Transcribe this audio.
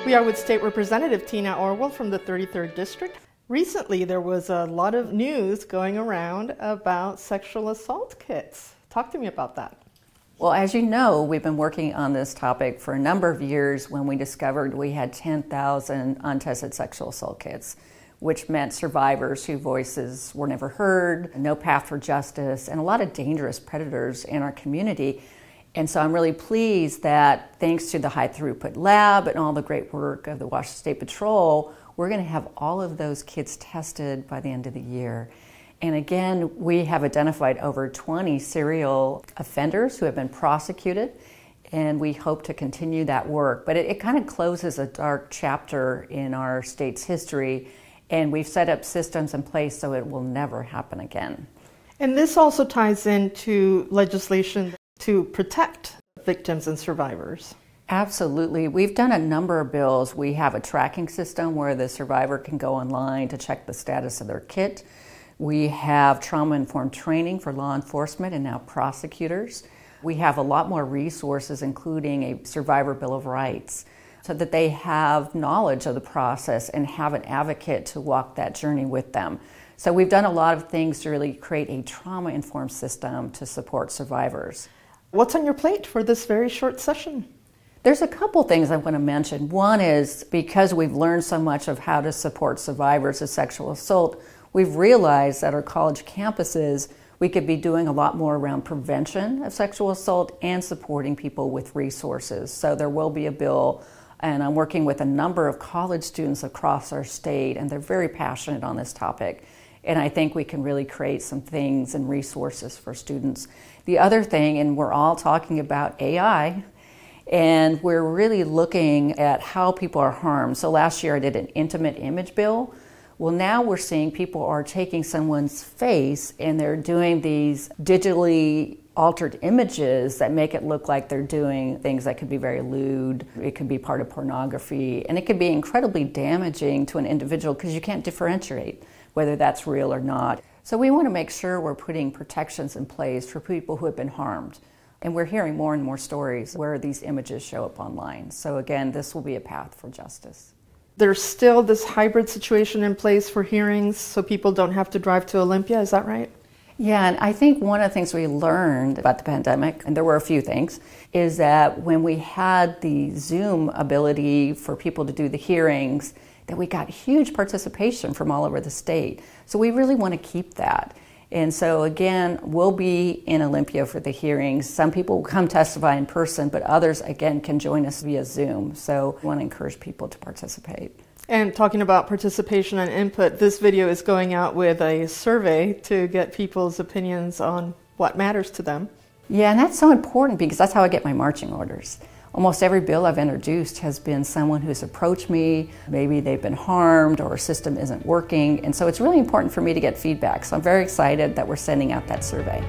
We are with State Representative Tina Orwall from the 33rd District. Recently, there was a lot of news going around about sexual assault kits. Talk to me about that. Well, as you know, we've been working on this topic for a number of years when we discovered we had 10,000 untested sexual assault kits, which meant survivors whose voices were never heard, no path for justice, and a lot of dangerous predators in our community. And so I'm really pleased that thanks to the high throughput lab and all the great work of the Washington State Patrol, we're going to have all of those kits tested by the end of the year. And again, we have identified over 20 serial offenders who have been prosecuted, and we hope to continue that work. But it kind of closes a dark chapter in our state's history, and we've set up systems in place so it will never happen again. And this also ties into legislation to protect victims and survivors. Absolutely. We've done a number of bills. We have a tracking system where the survivor can go online to check the status of their kit. We have trauma-informed training for law enforcement and now prosecutors. We have a lot more resources, including a survivor bill of rights, so that they have knowledge of the process and have an advocate to walk that journey with them. So we've done a lot of things to really create a trauma-informed system to support survivors. What's on your plate for this very short session? There's a couple things I want to mention. One is because we've learned so much of how to support survivors of sexual assault, we've realized at our college campuses we could be doing a lot more around prevention of sexual assault and supporting people with resources. So there will be a bill, and I'm working with a number of college students across our state, and they're very passionate on this topic. And I think we can really create some things and resources for students. The other thing, and we're all talking about AI, and we're really looking at how people are harmed. So last year I did an intimate image bill. Well, now we're seeing people are taking someone's face and they're doing these digitally altered images that make it look like they're doing things that could be very lewd. It could be part of pornography, and it could be incredibly damaging to an individual because you can't differentiate whether that's real or not. So we want to make sure we're putting protections in place for people who have been harmed. And we're hearing more and more stories where these images show up online. So again, this will be a path for justice. There's still this hybrid situation in place for hearings so people don't have to drive to Olympia, is that right? Yeah, and I think one of the things we learned about the pandemic, and there were a few things, is that when we had the Zoom ability for people to do the hearings, that we got huge participation from all over the state. So we really want to keep that. And so again, we'll be in Olympia for the hearings. Some people will come testify in person, but others, again, can join us via Zoom. So we want to encourage people to participate. And talking about participation and input, this video is going out with a survey to get people's opinions on what matters to them. Yeah, and that's so important because that's how I get my marching orders. Almost every bill I've introduced has been someone who's approached me, maybe they've been harmed or a system isn't working, and so it's really important for me to get feedback. So I'm very excited that we're sending out that survey.